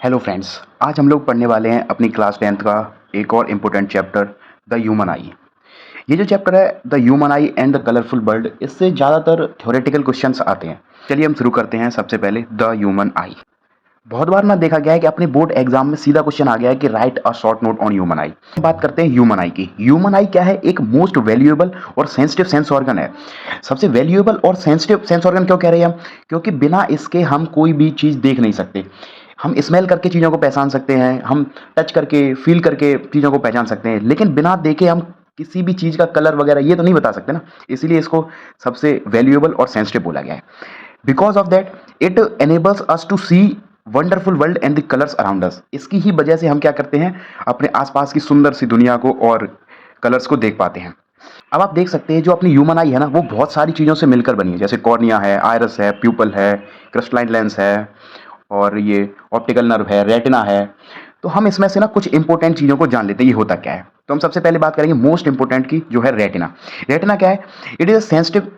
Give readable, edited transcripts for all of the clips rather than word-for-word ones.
Hello friends, आज हम लोग पढ़ने वाले हैं अपनी क्लास 10th का एक और इम्पोर्टेंट चैप्टर द ह्यूमन आई। ये जो चैप्टर है the human I and the colourful world, इससे ज़्यादातर थ्योरेटिकल क्वेश्चंस आते हैं। चलिए हम शुरू करते हैं। सबसे पहले द ह्यूमन आई। बहुत बार ना देखा गया है कि अपने बोर्ड एग्जाम में सीधा क्वेश्चन आ गया है कि right a short note on human आई। बात करते हैं ह्यूमन आई की। ह्यूमन आई क्या है? एक मोस्ट वैल्यूएबल और सेंसिटिव सेंस ऑर्गन है। सबसे वैल्यूएबल और सेंसिटिव सेंस ऑर्गन क्यों कह रहे हैं हम? क्योंकि बिना इसके हम कोई भी चीज़ देख नहीं सकते। हम स्मेल करके चीज़ों को पहचान सकते हैं, हम टच करके फील करके चीज़ों को पहचान सकते हैं, लेकिन बिना देखे हम किसी भी चीज़ का कलर वगैरह ये तो नहीं बता सकते ना। इसीलिए इसको सबसे वैल्यूएबल और सेंसिटिव बोला गया है। Because of that it enables us to see wonderful world and the colours around us. इसकी ही वजह से हम क्या करते हैं, अपने आसपास की सुंदर सी दुनिया को और कलर्स को देख पाते हैं। अब आप देख सकते हैं जो अपनी ह्यूमन आई है ना, वो बहुत सारी चीज़ों से मिलकर बनी है। जैसे कॉर्निया है, आयरस है, प्यूपल है, क्रिस्टलाइन लेंस है, और ये ऑप्टिकल नर्व है, रेटिना है। तो हम इसमें से ना कुछ इंपॉर्टेंट चीज़ों को जान लेते हैं ये होता क्या है। तो हम सबसे पहले बात करेंगे मोस्ट इंपॉर्टेंट की, जो है रेटिना। रेटिना क्या है? It is a sensitive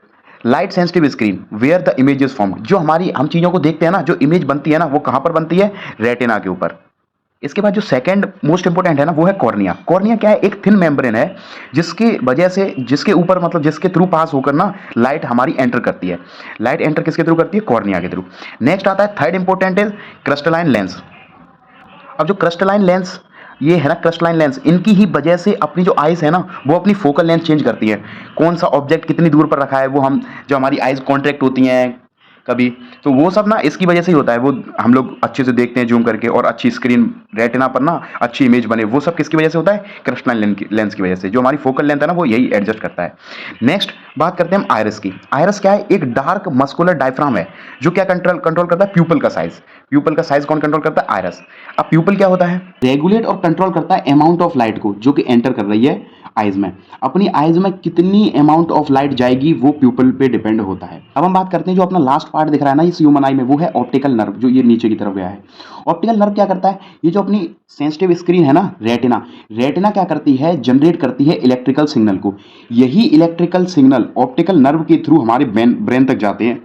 light sensitive screen where the image is form. जो हमारी हम चीज़ों को देखते हैं ना, जो इमेज बनती है ना, वो कहाँ पर बनती है? रेटिना के ऊपर। इसके बाद जो सेकंड मोस्ट इंपोर्टेंट है ना, वो है कॉर्निया। कॉर्निया क्या है? एक थिन मेम्ब्रेन है जिसकी वजह से, जिसके ऊपर मतलब जिसके थ्रू पास होकर ना लाइट हमारी एंटर करती है। लाइट एंटर किसके थ्रू करती है? कॉर्निया के थ्रू। नेक्स्ट आता है third important is crystalline lens. अब जो क्रिस्टलाइन लेंस ये है ना, क्रिस्टलाइन लेंस, इनकी ही वजह से अपनी जो आइज है ना, वो अपनी फोकल लेंथ चेंज करती है। कौन सा ऑब्जेक्ट कितनी दूर पर रखा है, वो हम जो हमारी आइज कॉन्ट्रैक्ट होती हैं कभी, तो वो सब ना इसकी वजह से ही होता है। वो हम लोग अच्छे से देखते हैं जूम करके, और अच्छी स्क्रीन रेटिना पर ना अच्छी इमेज बने, वो सब किसकी वजह से होता है? क्रिस्टलाइन लेंस की वजह से। जो हमारी फोकल लेंथ है ना, वो यही एडजस्ट करता है। नेक्स्ट बात करते हैं हम आयरस की। आयरस क्या है? एक डार्क मस्कुलर डायफ्राम है जो क्या कंट्रोल कंट्रोल करता है? प्यूपल का साइज। प्यूपल का साइज कौन कंट्रोल करता है? आयरस। अब प्यूपल क्या होता है? रेगुलेट और कंट्रोल करता है अमाउंट ऑफ लाइट को जो कि एंटर कर रही है आइज में। अपनी आइज में कितनी अमाउंट ऑफ लाइट जाएगी वो प्यूपल पे डिपेंड होता है। अब हम बात करते हैं जो अपना लास्ट पार्ट दिख रहा है ना इस ह्यूमन आई में, वो है ऑप्टिकल नर्व, जो ये नीचे की तरफ गया है। ऑप्टिकल नर्व क्या करता है? ये जो अपनी सेंसिटिव स्क्रीन है ना, रेटिना, रेटिना क्या करती है? जनरेट करती है इलेक्ट्रिकल सिग्नल को। यही इलेक्ट्रिकल सिग्नल ऑप्टिकल नर्व के थ्रू हमारे ब्रेन तक जाते हैं,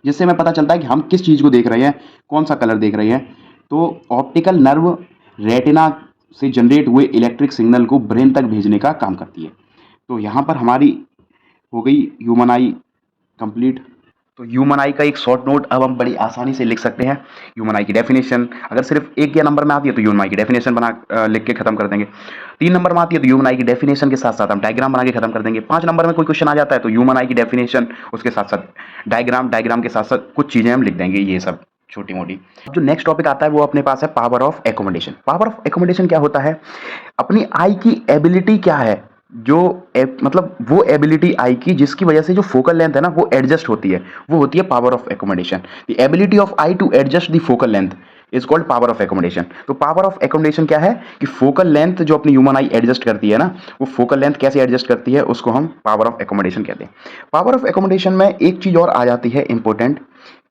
जिससे हमें पता चलता है कि हम किस चीज़ को देख रहे हैं, कौन सा कलर देख रहे हैं। तो ऑप्टिकल नर्व रेटिना से जनरेट हुए इलेक्ट्रिक सिग्नल को ब्रेन तक भेजने का काम करती है। तो यहाँ पर हमारी हो गई ह्यूमन आई कंप्लीट। तो ह्यूमन आई का एक शॉर्ट नोट अब हम बड़ी आसानी से लिख सकते हैं। ह्यूमन आई की डेफिनेशन अगर सिर्फ एक या नंबर में आती है तो ह्यूमन आई की डेफिनेशन बना लिख के खत्म कर देंगे। 3 नंबर में आती है तो ह्यूमन आई की डेफिनेशन के साथ साथ हम डायग्राम बना के खत्म कर देंगे। 5 नंबर में कोई क्वेश्चन आ जाता है तो ह्यूमन आई की डेफिनेशन, उसके साथ साथ डायग्राम, डायग्राम के साथ साथ कुछ चीज़ें हम लिख देंगे, ये सब छोटी मोटी। जो नेक्स्ट टॉपिक आता है वो अपने पास है power of accommodation. Power of accommodation क्या होता है? अपनी आई की एबिलिटी क्या है, जो मतलब वो एबिलिटी आई की जिसकी वजह से जो फोकल लेंथ है ना वो एडजस्ट होती है, वो होती है power of accommodation. The ability of eye to adjust the focal length is called power of accommodation. तो पावर ऑफ एकोमोडेशन क्या है कि फोकल लेंथ जो अपनी ह्यूमन आई एडजस्ट करती है ना, वो फोकल लेंथ कैसे एडजस्ट करती है उसको हम पावर ऑफ एकोमोडेशन कहते हैं। पावर ऑफ एकोमोडेशन में एक चीज और आ जाती है इंपॉर्टेंट,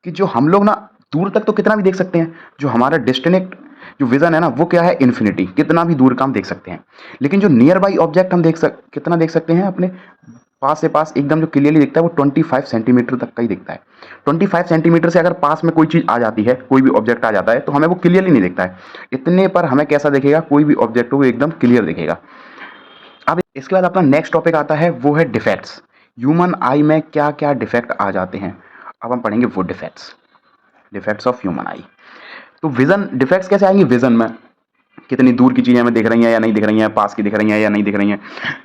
कि जो हम लोग ना दूर तक तो कितना भी देख सकते हैं, जो हमारा डेस्टिनेट जो विजन है ना वो क्या है? इन्फिनिटी, कितना भी दूर का हम देख सकते हैं। लेकिन जो नियर बाई ऑब्जेक्ट हम कितना देख सकते हैं? अपने पास से पास एकदम जो क्लियरली दिखता है वो 25 सेंटीमीटर तक का ही दिखता है। 25 सेंटीमीटर से अगर पास में कोई चीज़ आ जाती है, कोई भी ऑब्जेक्ट आ जाता है, तो हमें वो क्लियरली नहीं दिखता है। इतने पर हमें कैसा दिखेगा? कोई भी ऑब्जेक्ट हो वो एकदम क्लियर दिखेगा। अब इसके बाद अपना नेक्स्ट टॉपिक आता है वो है डिफेक्ट्स। ह्यूमन आई में क्या क्या डिफेक्ट आ जाते हैं, अब हम पढ़ेंगे वो डिफेक्ट्स, डिफेक्ट्स ऑफ ह्यूमन आई। तो विजन डिफेक्ट्स कैसे आएंगे? विजन में कितनी दूर की चीज़ें हमें दिख रही हैं या नहीं दिख रही हैं, पास की दिख रही हैं या नहीं दिख रही हैं।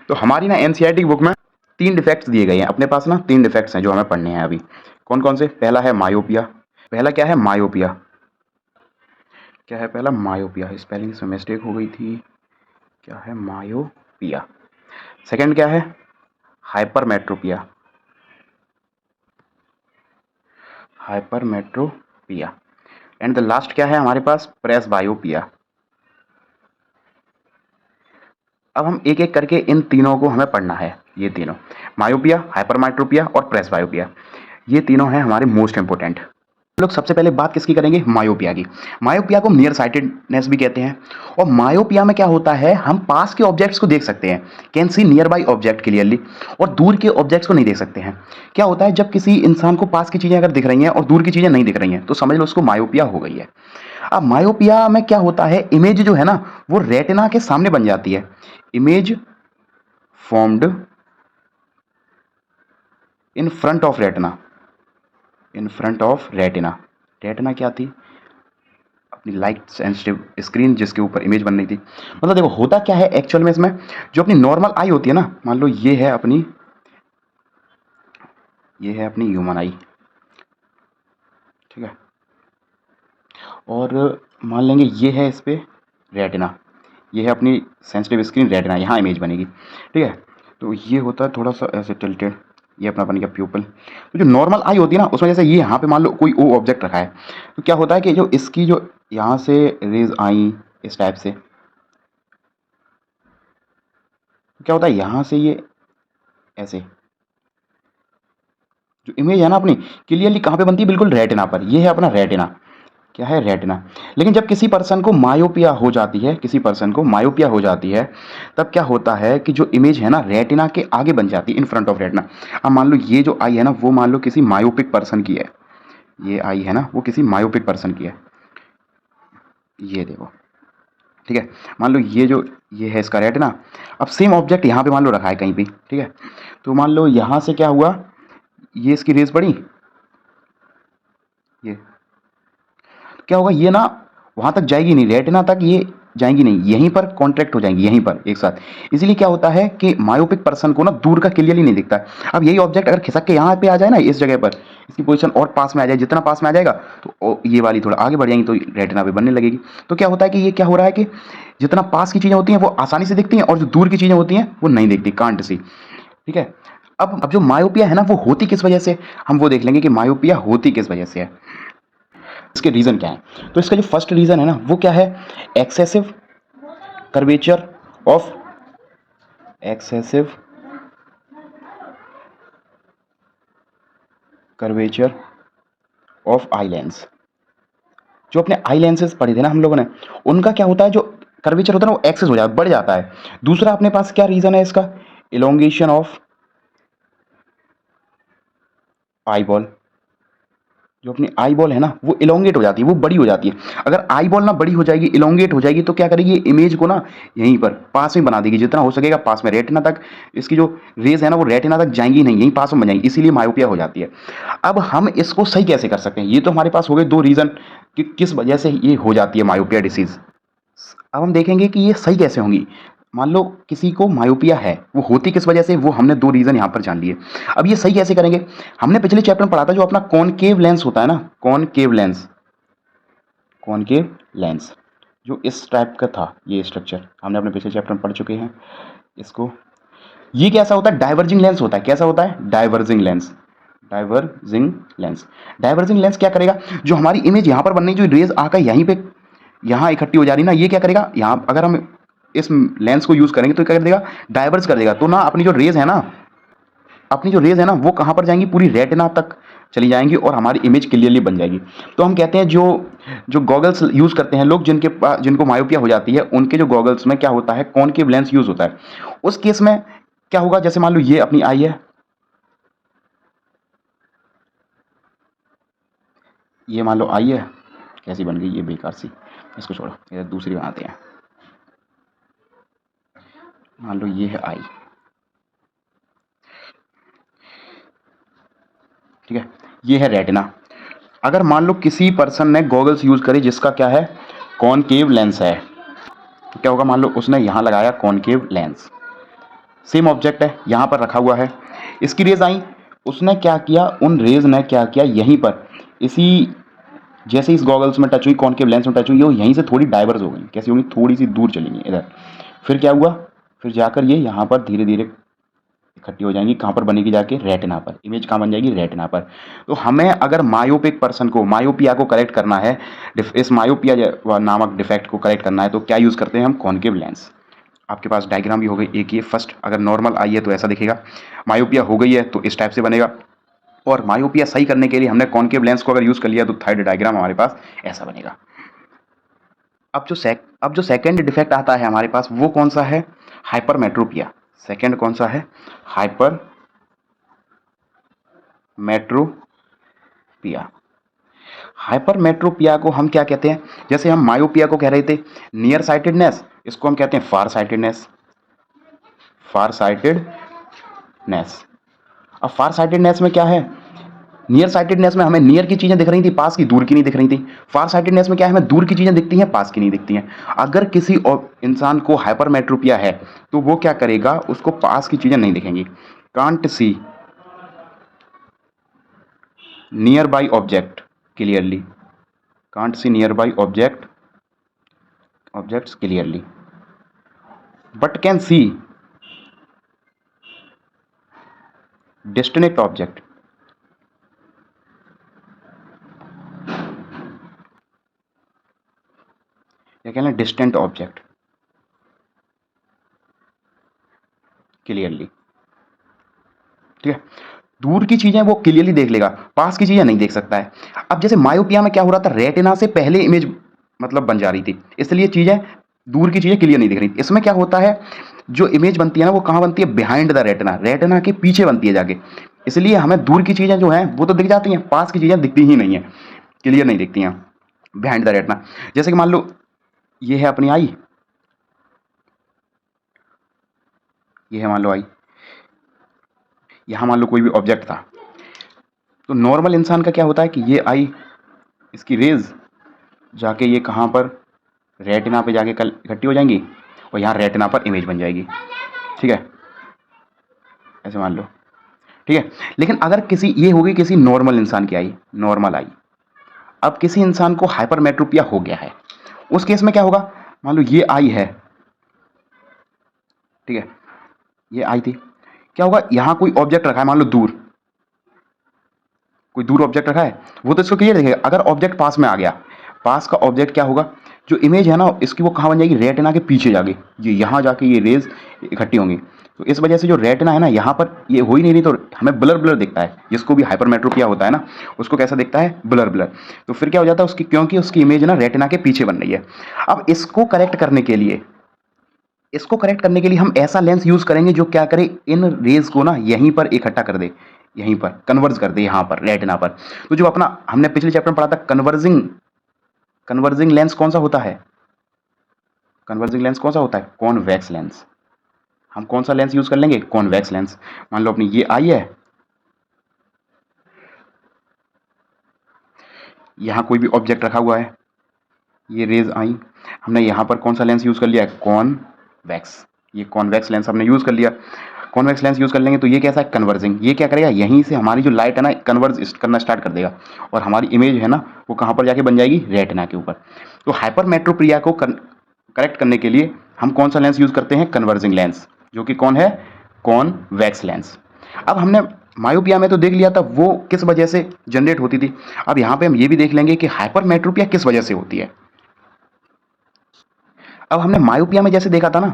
तो हमारी ना एनसीईआरटी बुक में 3 डिफेक्ट्स दिए गए हैं अपने पास ना, 3 डिफेक्ट्स हैं जो हमें पढ़ने हैं अभी। कौन कौन से? पहला है मायोपिया। पहला क्या है? मायोपिया। क्या है पहला? मायोपिया। स्पेलिंग से मिस्टेक हो गई थी। क्या है? मायोपिया। सेकंड क्या है? Hypermetropia. Hypermetropia. And the last क्या है हमारे पास? प्रेसबायोपिया। अब हम एक एक करके इन तीनों को हमें पढ़ना है। ये तीनों, मायोपिया, हाइपरमेट्रोपिया और प्रेसबायोपिया, ये तीनों हैं हमारे मोस्ट इंपोर्टेंट। लोग सबसे पहले बात किसकी करेंगे, मायोपिया की। मायोपिया को नियर साइटेडनेस भी कहते हैं। और मायोपिया में क्या होता है, हम पास के ऑब्जेक्ट्स को देख सकते हैं, can see near by object clearly, और दूर के ऑब्जेक्ट्स को नहीं देख सकते हैं। क्या होता है, जब किसी इंसान को पास की चीजें अगर दिख रही हैं और दूर की चीजें नहीं दिख रही हैं तो समझ लो उसको मायोपिया हो गई है। अब मायोपिया में क्या होता है, इमेज जो है ना वो रेटिना के सामने बन जाती है। Image formed in front of retina, in front of retina. Retina क्या थी, अपनी लाइट सेंसिटिव स्क्रीन जिसके ऊपर इमेज बन रही थी। मतलब देखो होता क्या है एक्चुअल में, इसमें जो अपनी नॉर्मल आई होती है ना, मान लो ये है अपनी ह्यूमन आई, ठीक है, और मान लेंगे ये है इस पे रेटिना, ये है अपनी सेंसिटिव स्क्रीन रेटिना, यहाँ इमेज बनेगी, ठीक है। तो ये होता है थोड़ा सा ऐसे टिल्टेड, ये अपना बन गया प्यूपल। तो जो नॉर्मल आई होती है ना उसमें जैसे ये यहाँ पे मान लो कोई ओ ऑब्जेक्ट रखा है, तो क्या होता है कि जो इसकी जो यहाँ से रेज आई इस टाइप से, तो क्या होता है यहाँ से ये ऐसे जो इमेज है ना अपनी क्लियरली कहाँ पे बनती है, बिल्कुल रेटिना पर। ये है अपना रेटिना, क्या है, रेटिना। लेकिन जब किसी पर्सन को मायोपिया हो जाती है, किसी पर्सन को मायोपिया हो जाती है, तब क्या होता है कि जो इमेज है ना रेटिना के आगे बन जाती है, इन फ्रंट ऑफ रेटिना। अब मान लो ये जो आई है ना वो मान लो किसी मायोपिक पर्सन की है, ये आई है ना वो किसी मायोपिक पर्सन की है, ये देखो, ठीक है। मान लो ये है इसका रेटिना। अब सेम ऑब्जेक्ट यहाँ पे मान लो रखा है कहीं भी, ठीक है। तो मान लो यहाँ से क्या हुआ, ये इसकी रेज पड़ी, ये क्या होगा, ये ना वहाँ तक जाएगी नहीं, रेटिना तक ये जाएंगी नहीं, यहीं पर कॉन्ट्रैक्ट हो जाएंगी, यहीं पर एक साथ। इसीलिए क्या होता है कि मायोपिक पर्सन को ना दूर का क्लियरली नहीं दिखता है। अब यही ऑब्जेक्ट अगर खिसक के यहाँ पे आ जाए ना, इस जगह पर इसकी पोजीशन और पास में आ जाए, जितना पास में आ जाएगा तो ये वाली थोड़ा आगे बढ़ जाएंगी, तो रेटिना पे बनने लगेगी। तो क्या होता है कि ये क्या हो रहा है कि जितना पास की चीज़ें होती हैं वो आसानी से दिखती हैं, और जो दूर की चीज़ें होती हैं वो नहीं दिखती, कांट सी, ठीक है। अब जो मायोपिया है ना वो होती किस वजह से, हम वो देख लेंगे कि मायोपिया होती किस वजह से है, इसके रीज़न क्या है। तो इसका जो फर्स्ट रीज़न है ना वो क्या है, excessive curvature of, excessive curvature of eye lens. जो अपने आई लेंसेज पढ़े थे ना हम लोगों ने, उनका क्या होता है, जो कर्वेचर होता है ना वो एक्सेस हो जाता है, बढ़ जाता है। दूसरा अपने पास क्या रीज़न है इसका, इलोंगेशन ऑफ आई बॉल। जो अपनी आई बॉल है ना वो इलोंगेट हो जाती है, वो बड़ी हो जाती है। अगर आई बॉल ना बड़ी हो जाएगी, इलोंगेट हो जाएगी, तो क्या करेगी, इमेज को ना यहीं पर पास में बना देगी, जितना हो सकेगा पास में, रेटिना तक इसकी जो रेज है ना वो रेटिना तक जाएंगी नहीं, यहीं पास में बन जाएंगी, इसीलिए मायोपिया हो जाती है। अब हम इसको सही कैसे कर सकते हैं, ये तो हमारे पास हो गए दो रीज़न कि किस वजह से ये हो जाती है मायोपिया डिसीज़। अब हम देखेंगे कि ये सही कैसे होंगी। मान लो किसी को मायोपिया है, वो होती किस वजह से, वो हमने दो रीज़न यहाँ पर जान लिए। अब ये सही कैसे करेंगे, हमने पिछले चैप्टर में पढ़ा था जो अपना कॉनकेव लेंस होता है ना, कॉनकेव लेंस, कॉनकेव लेंस जो इस टाइप का था, ये स्ट्रक्चर हमने अपने पिछले चैप्टर में पढ़ चुके हैं इसको। ये कैसा होता है, डाइवर्जिंग लेंस होता है। कैसा होता है, diverging lens, diverging lens. Diverging lens क्या करेगा, जो हमारी इमेज यहाँ पर बननी, जो रेज आकर यहीं पे यहाँ इकट्ठी हो जा रही ना, ये क्या करेगा, यहाँ अगर हम इस लेंस को यूज करेंगे तो क्या कर देगा, डाइवर्ज कर देगा। तो ना अपनी जो रेज है ना, अपनी जो रेज है ना वो कहाँ पर जाएंगी, पूरी रेटिना तक चली जाएंगी और हमारी इमेज क्लियरली बन जाएगी। तो हम कहते हैं जो जो गॉगल्स यूज करते हैं लोग, जिनको मायोपिया हो जाती है, उनके जो गॉगल्स में क्या होता है, कॉनकेव लेंस यूज होता है। उस केस में क्या होगा, जैसे मान लो ये अपनी आई है, ये मान लो आई है, कैसी बन गई ये बेकार सी, इसको छोड़ो, ये दूसरी बनाते हैं। मान लो ये है आई, ठीक है, ये है रेटिना। अगर मान लो किसी पर्सन ने गॉगल्स यूज करे जिसका क्या है, कॉनकेव लेंस है, तो क्या होगा, मान लो उसने यहाँ लगाया कॉनकेव लेंस, सेम ऑब्जेक्ट है यहाँ पर रखा हुआ है, इसकी रेज आई, उसने क्या किया, उन रेज ने क्या किया, यहीं पर इसी जैसे इस गॉगल्स में टच हुई, कॉनकेव लेंस में टच हुई, वो यहीं से थोड़ी डाइवर्स हो गई, कैसी होंगी, थोड़ी सी दूर चलेंगी इधर। फिर क्या हुआ, फिर जाकर ये यहाँ पर धीरे धीरे इकट्ठी हो जाएंगी, कहाँ पर बनेगी, जाके रेटिना पर, इमेज कहाँ बन जाएगी, रेटिना पर। तो हमें अगर मायोपिक पर्सन को, मायोपिया को करेक्ट करना है, इस मायोपिया नामक डिफेक्ट को करेक्ट करना है, तो क्या यूज़ करते हैं हम, कॉनकेव लेंस। आपके पास डायग्राम भी हो गई एक, ये फर्स्ट अगर नॉर्मल आई है तो ऐसा दिखेगा, मायोपिया हो गई है तो इस टाइप से बनेगा, और मायोपिया सही करने के लिए हमने कॉनकेव लेंस को अगर यूज़ कर लिया तो थर्ड डायग्राम हमारे पास ऐसा बनेगा। अब जो सेकंड डिफेक्ट आता है हमारे पास वो कौन सा है? हाइपरमेट्रोपिया। सेकंड कौन सा है? हाइपरमेट्रोपिया। हाइपरमेट्रोपिया को हम क्या कहते हैं? जैसे हम मायोपिया को कह रहे थे नियर साइटेडनेस, इसको हम कहते हैं फार साइटेडनेस। फार साइटेडनेस। अब फार साइटेडनेस में क्या है? नियर साइटेडनेस में हमें नियर की चीजें दिख रही थी, पास की दूर की नहीं दिख रही थी। फार साइटेडनेस में क्या है? हमें दूर की चीजें दिखती हैं, पास की नहीं दिखती हैं। अगर किसी और इंसान को हाइपरमेट्रोपिया है तो वो क्या करेगा? उसको पास की चीजें नहीं दिखेंगी। Can't see near by object clearly. Can't see near by objects clearly, but can see distant object. क्या कहना है? Distant object clearly. ठीक है, दूर की चीजें वो क्लियरली देख लेगा, पास की चीजें नहीं देख सकता है। अब जैसे मायोपिया में क्या हो रहा था? रेटिना से पहले इमेज मतलब बन जा रही थी, इसलिए चीजें दूर की चीजें क्लियर नहीं दिख रही। इसमें क्या होता है? जो इमेज बनती है ना वो कहाँ बनती है? बिहाइंड द रेटिना, रेटिना के पीछे बनती है जाके। इसलिए हमें दूर की चीजें जो हैं वो तो दिख जाती हैं, पास की चीजें दिखती ही नहीं है, क्लियर नहीं दिखती हैं बिहाइंड द रेटिना। जैसे कि मान लो ये है अपनी आई, ये है मान लो आई, यहां मान लो कोई भी ऑब्जेक्ट था, तो नॉर्मल इंसान का क्या होता है कि ये आई, इसकी रेज जाके ये कहाँ पर? रेटिना पे जाके कल इकट्ठी हो जाएंगी और यहाँ रेटिना पर इमेज बन जाएगी। ठीक है, ऐसे मान लो। ठीक है, लेकिन अगर किसी ये होगी किसी नॉर्मल इंसान की आई, नॉर्मल आई, अब किसी इंसान को हाइपरमेट्रोपिया हो गया है, उस केस में क्या होगा? मान लो ये आई है, ठीक है, ये आई थी, क्या होगा? यहाँ कोई ऑब्जेक्ट रखा है, मान लो दूर कोई दूर ऑब्जेक्ट रखा है, वो तो इसको क्लियर दिखेगा। अगर ऑब्जेक्ट पास में आ गया, पास का ऑब्जेक्ट क्या होगा? जो इमेज है ना इसकी वो कहाँ बन जाएगी? रेटिना के पीछे जाके, ये यहाँ जाके ये रेज इकट्ठी होंगी। तो इस वजह से जो रेटिना है ना यहाँ पर ये हो ही नहीं रही, तो हमें ब्लर ब्लर दिखता है, जिसको भी हाइपरमेट्रोपिया होता है ना उसको कैसा दिखता है? Blur blur. तो फिर क्या हो जाता है उसकी, क्योंकि उसकी इमेज ना रेटिना के पीछे बन रही है। अब इसको करेक्ट करने के लिए हम ऐसा लेंस यूज करेंगे जो क्या करे? इन रेज को ना यहीं पर इकट्ठा कर दे, यहीं पर कन्वर्ज कर दे, यहाँ पर रेटिना पर। तो जो अपना हमने पिछले चैप्टर में पढ़ा था कन्वर्जिंग लेंस कौन सा होता है? कन्वर्जिंग लेंस कौन सा होता है? Convex lens. हम कौन सा लेंस यूज कर लेंगे? Convex lens. मान लो अपनी ये आई है, यहाँ कोई भी ऑब्जेक्ट रखा हुआ है, ये रेज आई, हमने यहाँ पर कौन सा लेंस यूज कर लिया है? कॉन्वेक्स। ये कॉन्वेक्स लेंस हमने यूज कर लिया। कॉन्वेक्स लेंस यूज कर लेंगे तो ये कैसा है? कन्वर्जिंग। ये क्या करेगा? यहीं से हमारी जो लाइट है ना कन्वर्ज करना स्टार्ट कर देगा और हमारी इमेज है ना वो कहाँ पर जाके बन जाएगी? रेटिना के ऊपर। तो हाइपरमेट्रोपिया को करेक्ट करने के लिए हम कौन सा लेंस यूज करते हैं? कन्वर्जिंग लेंस, जो कि कौन है? Convex lens. अब हमने मायोपिया में तो देख लिया था वो किस वजह से जनरेट होती थी। अब यहाँ पे हम ये भी देख लेंगे कि हाइपरमेट्रोपिया किस वजह से होती है। अब हमने मायोपिया में जैसे देखा था ना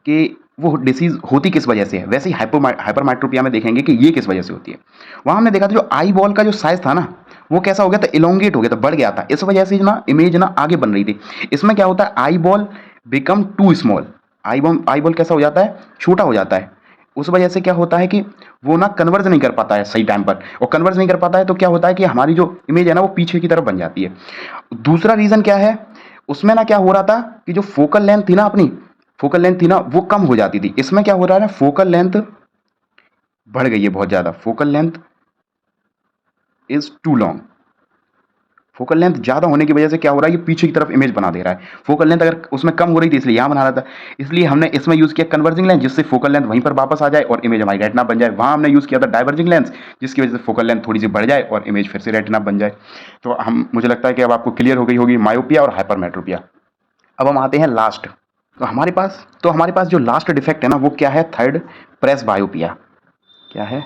कि वो डिसीज होती किस वजह से है, वैसे ही हाइपरमेट्रोपिया में देखेंगे कि ये किस वजह से होती है। वहां हमने देखा था जो आई बॉल का जो साइज था ना वो कैसा हो गया था? इलोंगेट हो गया था, बढ़ गया था। इस वजह से ना इमेज ना आगे बन रही थी। इसमें क्या होता है? Eyeball become too small. Eyeball कैसा हो जाता है? छोटा हो जाता है। उस वजह से क्या होता है कि वो ना कन्वर्ज नहीं कर पाता है सही टाइम पर, और कन्वर्ज नहीं कर पाता है तो क्या होता है कि हमारी जो इमेज है ना वो पीछे की तरफ बन जाती है। दूसरा रीजन क्या है? उसमें ना क्या हो रहा था कि जो फोकल लेंथ थी ना अपनी, फोकल लेंथ थी ना वो कम हो जाती थी। इसमें क्या हो रहा है ना, फोकल लेंथ बढ़ गई है बहुत ज्यादा। Focal length is too long. Focal length ज्यादा होने की वजह से क्या हो रहा है? ये पीछे की तरफ इमेज बना दे रहा है। फोकल लेंथ अगर उसमें कम हो रही थी इसलिए यहां बना रहा था, इसलिए हमने इसमें यूज किया कन्वर्जिंग लेंस, जिससे फोकल लेंथ वहीं पर वापस आ जाए और इमेज हमारी रेटिना बन जाए। वहां हमने यूज किया था डाइवर्जिंग लेंस, जिसकी वजह से फोकल लेंथ थोड़ी सी बढ़ जाए और इमेज फिर से रेटिना बन जाए। तो हम मुझे लगता है कि अब आपको क्लियर हो गई होगी मायोपिया और हाइपरमेट्रोपिया। अब हम आते हैं लास्ट। तो हमारे पास जो लास्ट डिफेक्ट है ना वो क्या है? Third, presbyopia. क्या है?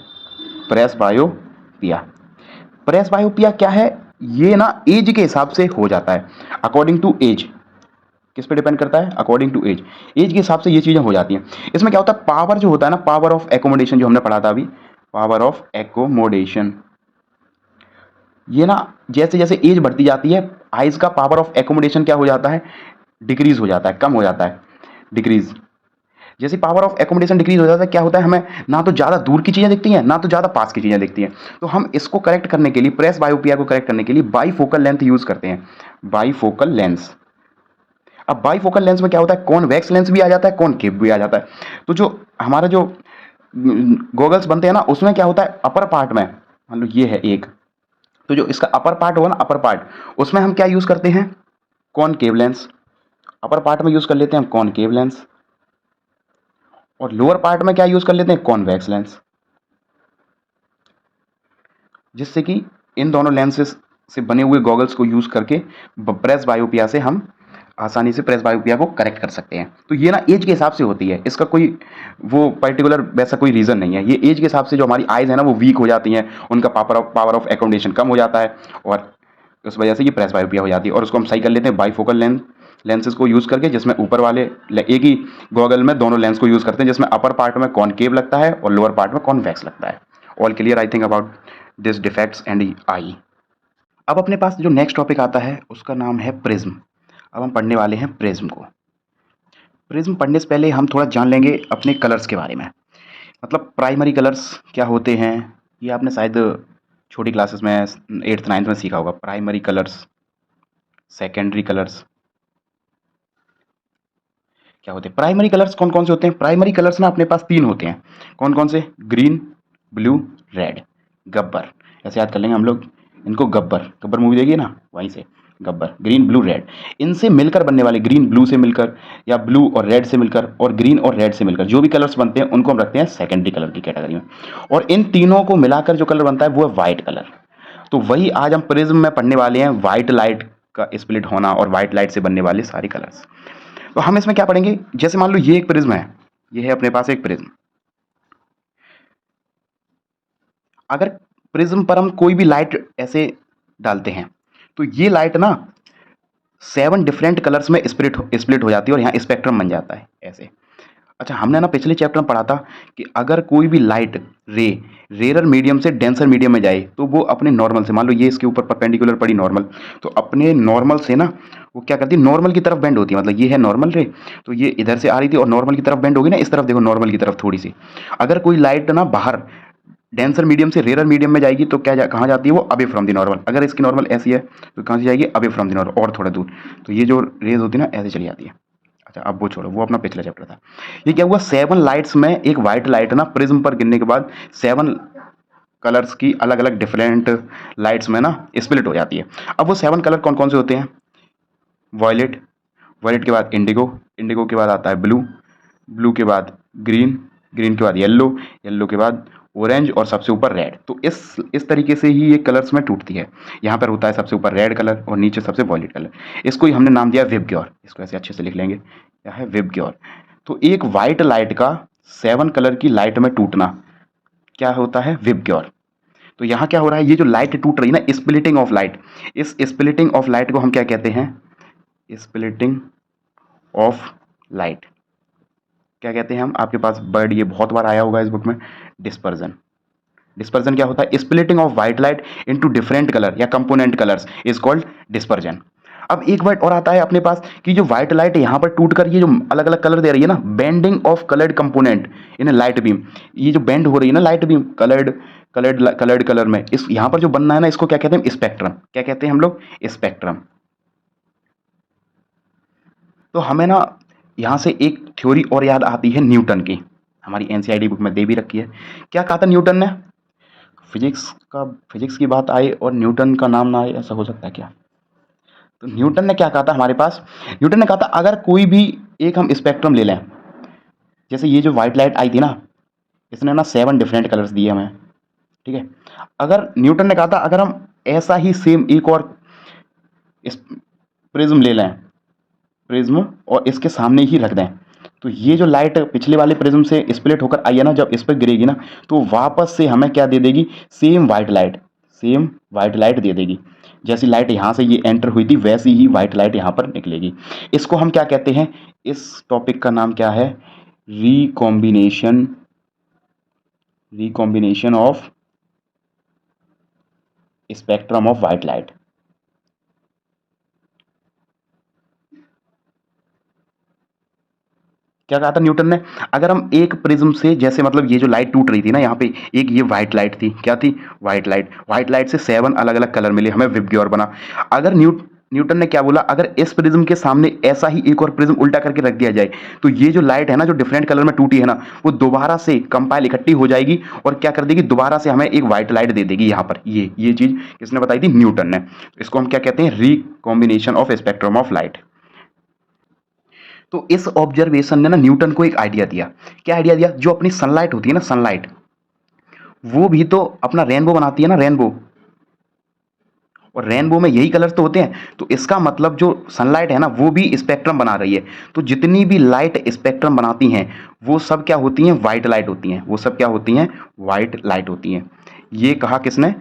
प्रेसबायोपिया। प्रेसबायोपिया क्या है? ये ना एज के हिसाब से हो जाता है, अकॉर्डिंग टू एज। किस पे डिपेंड करता है? According to as. एज के हिसाब से ये चीजें हो जाती हैं। इसमें क्या होता है? पावर जो होता है ना, पावर ऑफ एकोमोडेशन जो हमने पढ़ा था अभी, पावर ऑफ एकोमोडेशन, ये ना जैसे जैसे एज बढ़ती जाती है, आइज का पावर ऑफ एकोमोडेशन क्या हो जाता है, डिक्रीज हो जाता है, कम हो जाता है, डिक्रीज। जैसे पावर ऑफ एकोमोडेशन डिक्रीज हो जाता है, क्या होता है, हमें ना तो ज़्यादा दूर की चीज़ें दिखती हैं, ना तो ज़्यादा पास की चीज़ें दिखती हैं। तो हम इसको करेक्ट करने के लिए, प्रेस बायोपिया को करेक्ट करने के लिए बाई फोकल लेंथ यूज़ करते हैं, बाई फोकल लेंस। अब बाई फोकल लेंस में क्या होता है, कॉन्वेक्स लेंस भी आ जाता है, कॉनकेव भी आ जाता है। तो जो हमारा जो गॉगल्स बनते हैं ना, उसमें क्या होता है, अपर पार्ट में, मान लो ये है एक, तो जो इसका अपर पार्ट होगा ना, अपर पार्ट, उसमें हम क्या यूज़ करते हैं, कॉनकेव लेंस। अपर पार्ट में यूज़ कर लेते हैं हम कॉनकेव लेंस, और लोअर पार्ट में क्या यूज़ कर लेते हैं, कॉन्वेक्स लेंस। जिससे कि इन दोनों लेंसेज से बने हुए गॉगल्स को यूज़ करके प्रेस बायोपिया से हम आसानी से प्रेस बायोपिया को करेक्ट कर सकते हैं। तो ये ना एज के हिसाब से होती है, इसका कोई वो पर्टिकुलर वैसा कोई रीज़न नहीं है। ये एज के हिसाब से जो हमारी आइज़ है ना वो वीक हो जाती हैं, उनका पावर ऑफ एकोमोडेशन कम हो जाता है, और उस वजह से ये प्रेस बायोपिया हो जाती है। और उसको हम सही कर लेते हैं बाईफोकल लेंसेज को यूज़ करके, जिसमें ऊपर वाले एक ही गॉगल में दोनों लेंस को यूज़ करते हैं, जिसमें अपर पार्ट में कॉनकेव लगता है और लोअर पार्ट में कॉन्वेक्स लगता है। All clear I think about this defects and I. अब अपने पास जो नेक्स्ट टॉपिक आता है उसका नाम है प्रिज्म। अब हम पढ़ने वाले हैं प्रिज्म को। प्रिज्म पढ़ने से पहले हम थोड़ा जान लेंगे अपने कलर्स के बारे में। मतलब प्राइमरी कलर्स क्या होते हैं, ये आपने शायद छोटी क्लासेस में 8th 9th में सीखा होगा। प्राइमरी कलर्स, सेकेंडरी कलर्स क्या होते हैं। प्राइमरी कलर्स कौन कौन से होते हैं, प्राइमरी कलर्स ना अपने पास 3 होते हैं। कौन कौन से, ग्रीन, ब्लू, रेड। गब्बर, ऐसे याद कर लेंगे हम लोग इनको, गब्बर, गब्बर मूवी देखिए ना, वहीं से गब्बर, ग्रीन ब्लू रेड। इनसे मिलकर बनने वाले, ग्रीन ब्लू से मिलकर या ब्लू और रेड से मिलकर और ग्रीन और रेड से मिलकर जो भी कलर्स बनते हैं उनको हम रखते हैं सेकेंडरी कलर की कैटेगरी में। और इन तीनों को मिलाकर जो कलर बनता है वो है वाइट कलर। तो वही आज हम प्रिज्म में पढ़ने वाले हैं, वाइट लाइट का स्प्लिट होना और वाइट लाइट से बनने वाले सारे कलर्स। तो हम इसमें क्या पढ़ेंगे, जैसे मान लो ये एक प्रिज्म है, ये है अपने पास एक प्रिज्म। अगर प्रिज्म पर हम कोई भी लाइट ऐसे डालते हैं तो ये लाइट ना 7 डिफरेंट कलर्स में स्प्लिट हो जाती है और यहाँ स्पेक्ट्रम बन जाता है ऐसे। अच्छा, हमने ना पिछले चैप्टर में पढ़ा था कि अगर कोई भी लाइट रे रेयर मीडियम से डेंसर मीडियम में जाए तो वो अपने नॉर्मल से, मान लो ये इसके ऊपर परपेंडिकुलर पड़ी नॉर्मल, तो अपने नॉर्मल से ना वो क्या करती है, नॉर्मल की तरफ बेंड होती है। मतलब ये है नॉर्मल रे, तो ये इधर से आ रही थी और नॉर्मल की तरफ बेंड होगी ना, इस तरफ देखो, नॉर्मल की तरफ थोड़ी सी। अगर कोई लाइट ना बाहर डेंसर मीडियम से रेयर मीडियम में जाएगी तो कहाँ जाती है वो, अवे फ्रॉम दी नॉर्मल। अगर इसकी नॉर्मल ऐसी है तो कहाँ से जाएगी, अवे फ्रॉम दी नॉर्मल, और थोड़ा दूर। तो ये जो रेज होती है ना ऐसे चली जाती है। अच्छा, अब वो छोड़ो, वो अपना पिछला चैप्टर था। ये क्या हुआ, 7 लाइट्स में एक वाइट लाइट ना प्रिज्म पर गिरने के बाद 7 कलर्स की अलग अलग डिफरेंट लाइट्स में ना स्प्लिट हो जाती है। अब वो 7 कलर कौन कौन से होते हैं, वॉयलेट, वॉयलेट के बाद इंडिगो, इंडिगो के बाद आता है ब्लू, ब्लू के बाद ग्रीन, ग्रीन के बाद येलो, येलो के बाद ऑरेंज और सबसे ऊपर रेड। तो इस तरीके से ही ये कलर्स में टूटती है। यहाँ पर होता है सबसे ऊपर रेड कलर और नीचे सबसे वॉयलेट कलर। इसको ही हमने नाम दिया विबग्योर, इसको ऐसे अच्छे से लिख लेंगे, क्या है, विबग्योर। तो एक वाइट लाइट का 7 कलर की लाइट में टूटना क्या होता है, विबग्योर। तो यहाँ क्या हो रहा है, ये जो लाइट टूट रही है ना, स्प्लिटिंग ऑफ लाइट, इस स्प्लिटिंग ऑफ लाइट को हम क्या कहते हैं, स्प्लिटिंग ऑफ लाइट क्या कहते हैं हम, आपके पास वर्ड ये बहुत बार आया होगा इस बुक में, डिस्पर्जन। डिस्पर्जन क्या होता है, splitting of white light into different colour या component colours is called dispersion. अब एक वर्ड और आता है अपने पास कि जो व्हाइट लाइट यहाँ पर टूटकर ये जो अलग अलग कलर दे रही है ना, bending of coloured component in light beam. ये जो बेंड हो रही है ना लाइट बीम कलर्ड कलर में, इस यहाँ पर जो बनना है ना, इसको क्या कहते हैं, स्पेक्ट्रम। क्या कहते हैं हम लोग, स्पेक्ट्रम। तो हमें ना यहाँ से एक थ्योरी और याद आती है न्यूटन की, हमारी एनसीईआरटी बुक में दे भी रखी है। क्या कहा था न्यूटन ने, फिजिक्स की बात आए और न्यूटन का नाम ना आए, ऐसा हो सकता है क्या। तो न्यूटन ने क्या कहा था हमारे पास, न्यूटन ने कहा था अगर कोई भी एक हम स्पेक्ट्रम ले लें, जैसे ये जो व्हाइट लाइट आई थी ना, इसने ना 7 डिफरेंट कलर्स दिए हमें, ठीक है। अगर न्यूटन ने कहा था अगर हम ऐसा ही सेम एक और प्रिज्म ले लें, प्रिज्म, और इसके सामने ही रख दें, तो ये जो लाइट पिछले वाले प्रिज्म से स्प्लिट होकर आई है ना, जब इस पर गिरेगी ना तो वापस से हमें क्या दे देगी, सेम वाइट लाइट दे देगी। जैसी लाइट यहाँ से ये एंटर हुई थी वैसी ही वाइट लाइट यहाँ पर निकलेगी। इसको हम क्या कहते हैं, इस टॉपिक का नाम क्या है, recombination of spectrum of white light. क्या कहा था न्यूटन ने? अगर हम एक प्रिज्म से, जैसे मतलब ये जो लाइट टूट रही थी ना यहाँ पे, एक ये व्हाइट लाइट थी, क्या थी? White light. व्हाइट लाइट से 7 अलग अलग कलर मिले, हमें विबग्योर बना। अगर न्यूटन ने क्या बोला, अगर इस प्रिज्म के सामने ऐसा ही एक और प्रिज्म उल्टा करके रख दिया जाए तो ये जो लाइट है ना, जो डिफरेंट कलर में टूटी है ना, वो दोबारा से कंपाइल इकट्ठी हो जाएगी और क्या कर देगी, दोबारा से हमें एक व्हाइट लाइट दे देगी यहाँ पर। ये चीज किसने बताई थी? न्यूटन ने। इसको हम क्या कहते हैं? Recombination of spectrum of light. तो इस ऑब्जर्वेशन ने ना न्यूटन को एक आइडिया दिया। क्या आइडिया दिया? जो अपनी सनलाइट होती है ना, सनलाइट, वो भी तो अपना रेनबो बनाती है ना, रेनबो। और रेनबो में यही कलर्स तो होते हैं, तो इसका मतलब जो सनलाइट है ना, वो भी स्पेक्ट्रम बना रही है। तो जितनी भी लाइट स्पेक्ट्रम बनाती हैं, वो सब क्या होती हैं? वाइट लाइट होती हैं। वो सब क्या होती हैं? वाइट लाइट होती हैं। ये कहा किसने?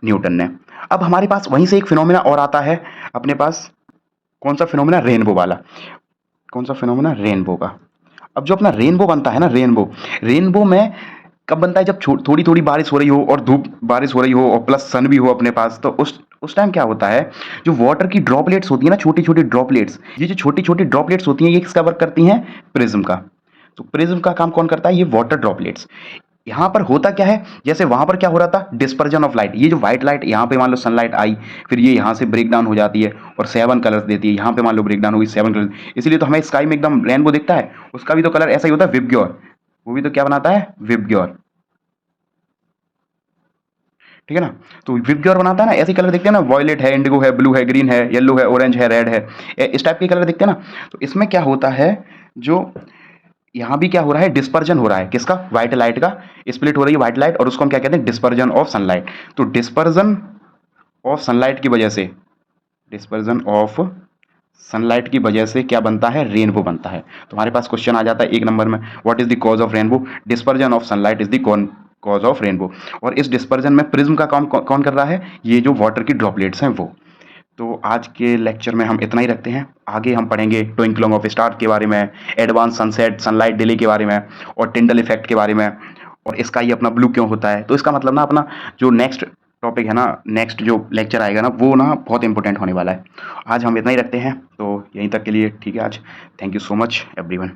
न्यूटन ने। अब हमारे पास वहीं से एक फिनोमेना और आता है अपने पास। कौन सा फिनोमेना? रेनबो वाला। कौन सा फिनोमेना? रेनबो का। अब जो अपना रेनबो बनता है ना, रेनबो, रेनबो में कब बनता है? जब थोड़ी थोड़ी बारिश हो रही हो और धूप, बारिश हो रही हो और प्लस सन भी हो अपने पास, तो उस टाइम क्या होता है, जो वाटर की ड्रॉपलेट्स होती है ना, छोटी छोटी ड्रॉपलेट्स, ये जो छोटी छोटी ड्रॉपलेट्स होती हैं, ये किसका वर्क करती हैं? प्रिज्म का। तो प्रिज्म का काम कौन करता है? ये वाटर ड्रॉपलेट्स। यहाँ पर होता क्या है, जैसे वहां पर क्या हो रहा था? Dispersion of light. ये जो व्हाइट लाइट यहाँ पे मान लो सनलाइट आई, फिर ये यहाँ से ब्रेक डाउन हो जाती है और 7 कलर्स देती है। यहाँ पे मान लो ब्रेक डाउन हुई 7 कलर, इसलिए तो हमें स्काई में एकदम रेनबो दिखता है। उसका भी तो कलर ऐसा ही होता है, विबग्योर। वो भी तो क्या बनाता है? विबग्योर। ठीक है ना? तो विबग्योर बनाता है ना, ऐसे कलर दिखते हैं ना, वॉयलेट है, इंडिगो है, ब्लू है, ग्रीन है, येलो है, ऑरेंज है, रेड है, इस टाइप के कलर दिखते हैं ना। तो इसमें क्या होता है, जो यहाँ भी क्या हो रहा है? डिस्पर्जन हो रहा है। किसका? व्हाइट लाइट का। स्प्लिट हो रही है व्हाइट लाइट, और उसको हम क्या कहते हैं? Dispersion of sunlight. तो डिस्पर्जन ऑफ सनलाइट की वजह से, डिस्पर्जन ऑफ सनलाइट की वजह से क्या बनता है? रेनबो बनता है। तो हमारे पास क्वेश्चन आ जाता है एक नंबर में, what is the cause of rainbow? Dispersion of sunlight is the cause of rainbow. और इस डिस्पर्जन में प्रिज्म का काम कौन कर रहा है? ये जो वाटर की ड्रॉपलेट्स हैं वो। तो आज के लेक्चर में हम इतना ही रखते हैं। आगे हम पढ़ेंगे ट्विंकलिंग ऑफ स्टार के बारे में, एडवांस सनसेट सनलाइट डिले के बारे में, और टिंडल इफेक्ट के बारे में, और इसका ही अपना ब्लू क्यों होता है। तो इसका मतलब ना, अपना जो नेक्स्ट टॉपिक है ना, नेक्स्ट जो लेक्चर आएगा ना, वो ना बहुत इंपॉर्टेंट होने वाला है। आज हम इतना ही रखते हैं, तो यहीं तक के लिए ठीक है आज। Thank you so much everyone.